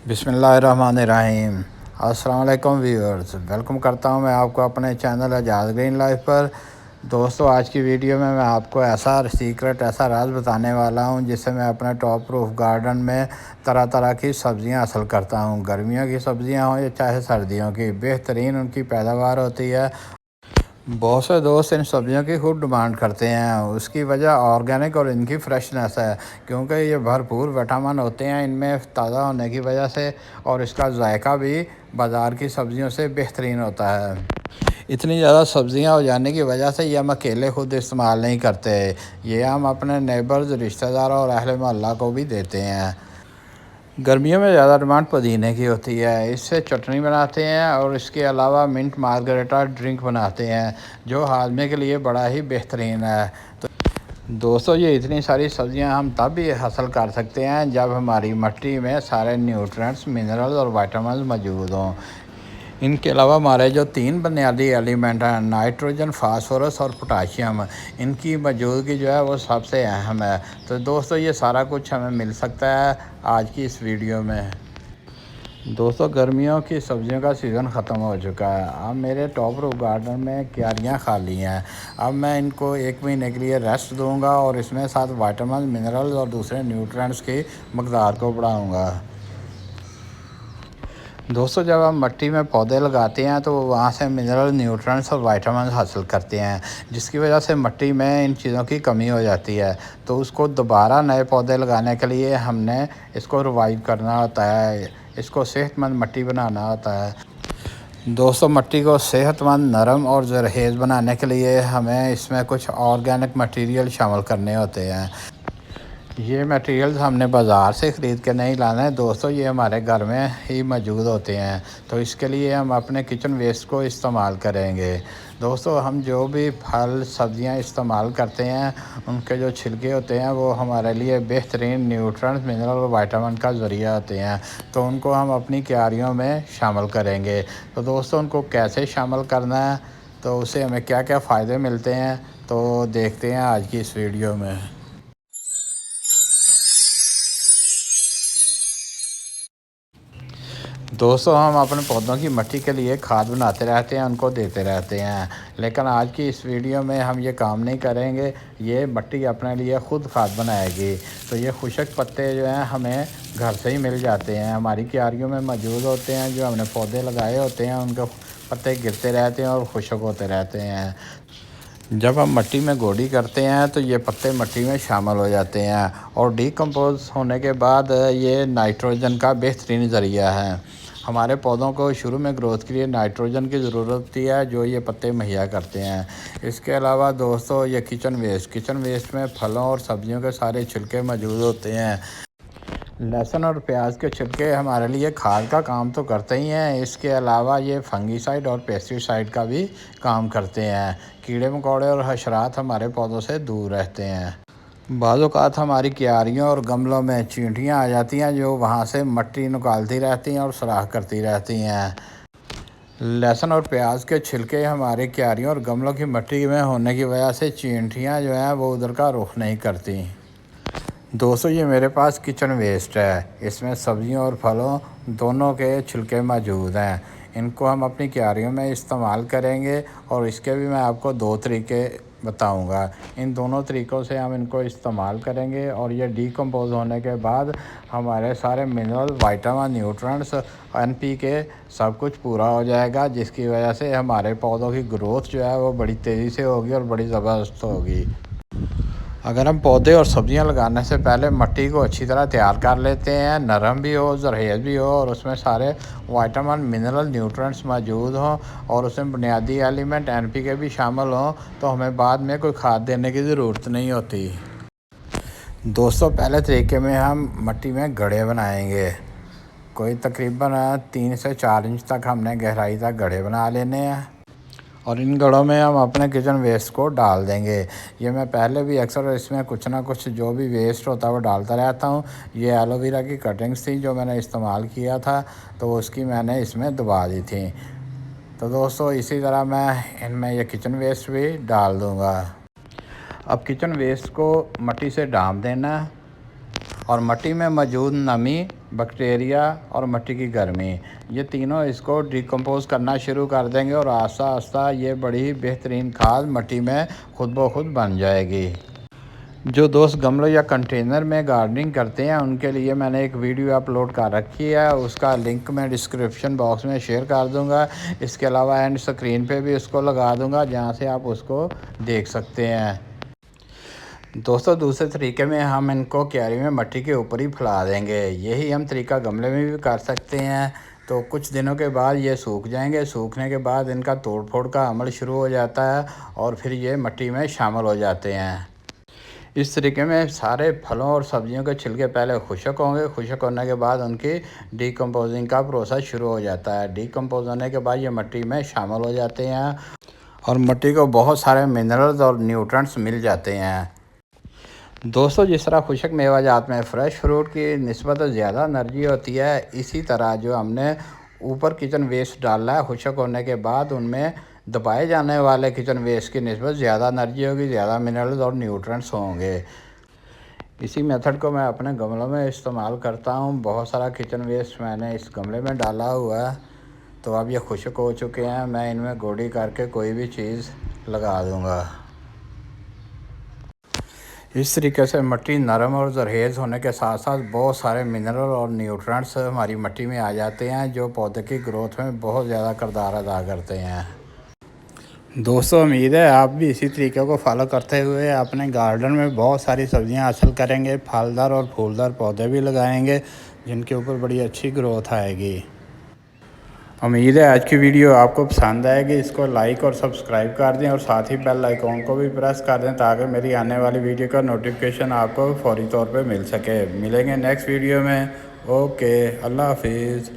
बिस्मिल्लाहिर्रहमानिर्रहीम। अस्सलाम वालेकुम व्यूअर्स, वेलकम करता हूं मैं आपको अपने चैनल आज़ाद ग्रीन लाइफ पर। दोस्तों, आज की वीडियो में मैं आपको ऐसा राज बताने वाला हूं जिससे मैं अपने टॉप रूफ गार्डन में तरह तरह की सब्ज़ियां हासिल करता हूं। गर्मियों की सब्ज़ियां हों या चाहे सर्दियों की, बेहतरीन उनकी पैदावार होती है। बहुत से दोस्त इन सब्ज़ियों की खूब डिमांड करते हैं। उसकी वजह ऑर्गेनिक और इनकी फ्रेशनेस है, क्योंकि ये भरपूर विटामिन होते हैं इनमें ताज़ा होने की वजह से, और इसका जायका भी बाज़ार की सब्ज़ियों से बेहतरीन होता है। इतनी ज़्यादा सब्ज़ियां हो जाने की वजह से ये हम अकेले खुद इस्तेमाल नहीं करते, ये हम अपने नेबर्स, रिश्तेदारों और अहले मोहल्ला को भी देते हैं। गर्मियों में ज़्यादा डिमांड पुदीने की होती है। इससे चटनी बनाते हैं और इसके अलावा मिंट मार्गरेटा ड्रिंक बनाते हैं, जो हाजमे के लिए बड़ा ही बेहतरीन है। तो दोस्तों, ये इतनी सारी सब्ज़ियां हम तब भी हासिल कर सकते हैं जब हमारी मिट्टी में सारे न्यूट्रिएंट्स, मिनरल्स और विटामिन मौजूद हों। इनके अलावा हमारे जो 3 बुनियादी एलिमेंट हैं, नाइट्रोजन, फास्फोरस और पोटाशियम, इनकी मौजूदगी जो है वो सबसे अहम है। तो दोस्तों, ये सारा कुछ हमें मिल सकता है आज की इस वीडियो में। दोस्तों, गर्मियों की सब्ज़ियों का सीज़न ख़त्म हो चुका है। अब मेरे टॉप रूफ गार्डन में क्यारियाँ खाली हैं। अब मैं इनको 1 महीने के लिए रेस्ट दूंगा और इसमें साथ विटामिन, मिनरल्स और दूसरे न्यूट्रिएंट्स की मकदार को बढ़ाऊंगा। दोस्तों, जब हम मिट्टी में पौधे लगाते हैं तो वहाँ से मिनरल, न्यूट्रिएंट्स और विटामिन हासिल करते हैं, जिसकी वजह से मिट्टी में इन चीज़ों की कमी हो जाती है। तो उसको दोबारा नए पौधे लगाने के लिए हमने इसको रिवाइव करना होता है, इसको सेहतमंद मिट्टी बनाना होता है। दोस्तों, मिट्टी को सेहतमंद, नरम और जरहेज़ बनाने के लिए हमें इसमें कुछ ऑर्गेनिक मटेरियल शामिल करने होते हैं। ये मटेरियल्स हमने बाज़ार से ख़रीद के नहीं लाना है दोस्तों, ये हमारे घर में ही मौजूद होते हैं। तो इसके लिए हम अपने किचन वेस्ट को इस्तेमाल करेंगे। दोस्तों, हम जो भी फल सब्ज़ियां इस्तेमाल करते हैं, उनके जो छिलके होते हैं वो हमारे लिए बेहतरीन न्यूट्रिएंट्स, मिनरल और विटामिन का ज़रिया होते हैं। तो उनको हम अपनी क्यारियों में शामिल करेंगे। तो दोस्तों, उनको कैसे शामिल करना है, तो उससे हमें क्या क्या फ़ायदे मिलते हैं, तो देखते हैं आज की इस वीडियो में। दोस्तों, हम अपने पौधों की मिट्टी के लिए खाद बनाते रहते हैं, उनको देते रहते हैं, लेकिन आज की इस वीडियो में हम ये काम नहीं करेंगे। ये मिट्टी अपने लिए ख़ुद खाद बनाएगी। तो ये खुशक पत्ते जो हैं हमें घर से ही मिल जाते हैं, हमारी क्यारियों में मौजूद होते हैं। जो हमने पौधे लगाए होते हैं उनके पत्ते गिरते रहते हैं और खुशक होते रहते हैं। जब हम मिट्टी में गोडी करते हैं तो ये पत्ते मिट्टी में शामिल हो जाते हैं, और डिकम्पोज होने के बाद ये नाइट्रोजन का बेहतरीन ज़रिया है। हमारे पौधों को शुरू में ग्रोथ के लिए नाइट्रोजन की ज़रूरत होती है, जो ये पत्ते मुहैया करते हैं। इसके अलावा दोस्तों, ये किचन वेस्ट में फलों और सब्जियों के सारे छिलके मौजूद होते हैं। लहसुन और प्याज के छिलके हमारे लिए खाद का काम तो करते ही हैं, इसके अलावा ये फंगीसाइड और पेस्टिसाइड का भी काम करते हैं। कीड़े मकोड़े और हशरात हमारे पौधों से दूर रहते हैं। बाज़ औक़ात हमारी क्यारियों और गमलों में चींटियाँ आ जाती हैं, जो वहाँ से मिट्टी निकालती रहती हैं और सुराख करती रहती हैं। लहसुन और प्याज के छिलके हमारे क्यारियों और गमलों की मिट्टी में होने की वजह से चींटियाँ जो हैं वो उधर का रुख नहीं करती। दोस्तों, ये मेरे पास किचन वेस्ट है, इसमें सब्जियों और फलों दोनों के छिलके मौजूद हैं। इनको हम अपनी क्यारियों में इस्तेमाल करेंगे, और इसके भी मैं आपको 2 तरीके बताऊंगा। इन दोनों तरीक़ों से हम इनको इस्तेमाल करेंगे, और ये डिकम्पोज होने के बाद हमारे सारे मिनरल, विटामिन, न्यूट्रिएंट्स, NPK सब कुछ पूरा हो जाएगा, जिसकी वजह से हमारे पौधों की ग्रोथ जो है वो बड़ी तेज़ी से होगी और बड़ी ज़बरदस्त होगी। अगर हम पौधे और सब्जियां लगाने से पहले मिट्टी को अच्छी तरह तैयार कर लेते हैं, नरम भी हो, जरहेज़ भी हो, और उसमें सारे विटामिन, मिनरल, न्यूट्रिएंट्स मौजूद हों, और उसमें बुनियादी एलिमेंट NPK भी शामिल हों, तो हमें बाद में कोई खाद देने की ज़रूरत नहीं होती। दोस्तों, पहले तरीके में हम मिट्टी में गड्ढे बनाएंगे। कोई तकरीबन 3 से 4 इंच तक हमने गहराई तक गड्ढे बना लेने हैं, और इन गढ़ों में हम अपने किचन वेस्ट को डाल देंगे। ये मैं पहले भी अक्सर इसमें कुछ ना कुछ जो भी वेस्ट होता है वो डालता रहता हूँ। ये एलोवेरा की कटिंग्स थी जो मैंने इस्तेमाल किया था, तो उसकी मैंने इसमें दबा दी थी। तो दोस्तों, इसी तरह मैं इनमें ये किचन वेस्ट भी डाल दूँगा। अब किचन वेस्ट को मिट्टी से डाम देना, और मिट्टी में मौजूद नमी बैक्टीरिया और मिट्टी की गर्मी, ये तीनों इसको डिकम्पोज़ करना शुरू कर देंगे और आस्ता आस्ता ये बड़ी बेहतरीन खाद मिट्टी में खुद ब खुद बन जाएगी। जो दोस्त गमलों या कंटेनर में गार्डनिंग करते हैं उनके लिए मैंने एक वीडियो अपलोड कर रखी है, उसका लिंक मैं डिस्क्रिप्शन बॉक्स में शेयर कर दूंगा। इसके अलावा एंड स्क्रीन पे भी उसको लगा दूंगा जहां से आप उसको देख सकते हैं। दोस्तों दूसरे तरीके में हम इनको क्यारी में मिट्टी के ऊपर ही फैला देंगे। यही हम तरीका गमले में भी कर सकते हैं। तो कुछ दिनों के बाद ये सूख जाएंगे। सूखने के बाद इनका तोड़ फोड़ का अमल शुरू हो जाता है और फिर ये मिट्टी में शामिल हो जाते हैं। इस तरीके में सारे फलों और सब्जियों के छिलके पहले खुश्क होंगे। खुश्क होने के बाद उनकी डिकम्पोजिंग का प्रोसेस शुरू हो जाता है। डिकम्पोज होने के बाद ये मिट्टी में शामिल हो जाते हैं और मिट्टी को बहुत सारे मिनरल्स और न्यूट्रेंट्स मिल जाते हैं। दोस्तों जिस तरह खुशक मेवाजात में फ़्रेश फ्रूट की निस्बत ज़्यादा एनर्जी होती है, इसी तरह जो हमने ऊपर किचन वेस्ट डाला है खुशक होने के बाद उनमें दबाए जाने वाले किचन वेस्ट की निस्बत ज़्यादा एनर्जी होगी, ज़्यादा मिनरल्स और न्यूट्रेंट्स होंगे। इसी मेथड को मैं अपने गमलों में इस्तेमाल करता हूँ। बहुत सारा किचन वेस्ट मैंने इस गमले में डाला हुआ है, तो अब ये खुशक हो चुके हैं। मैं इनमें गोडी करके कोई भी चीज़ लगा दूँगा। इस तरीके से मिट्टी नरम और जरहेज़ होने के साथ साथ बहुत सारे मिनरल और न्यूट्रेंट्स हमारी मिट्टी में आ जाते हैं, जो पौधे की ग्रोथ में बहुत ज़्यादा किरदार अदा करते हैं। दोस्तों उम्मीद है आप भी इसी तरीके को फॉलो करते हुए अपने गार्डन में बहुत सारी सब्जियां हासिल करेंगे, फलदार और फूलदार पौधे भी लगाएंगे जिनके ऊपर बड़ी अच्छी ग्रोथ आएगी। उम्मीद है आज की वीडियो आपको पसंद आएगी। इसको लाइक और सब्सक्राइब कर दें और साथ ही बेल आइकॉन को भी प्रेस कर दें ताकि मेरी आने वाली वीडियो का नोटिफिकेशन आपको फौरी तौर पे मिल सके। मिलेंगे नेक्स्ट वीडियो में। ओके, अल्लाह हाफिज़।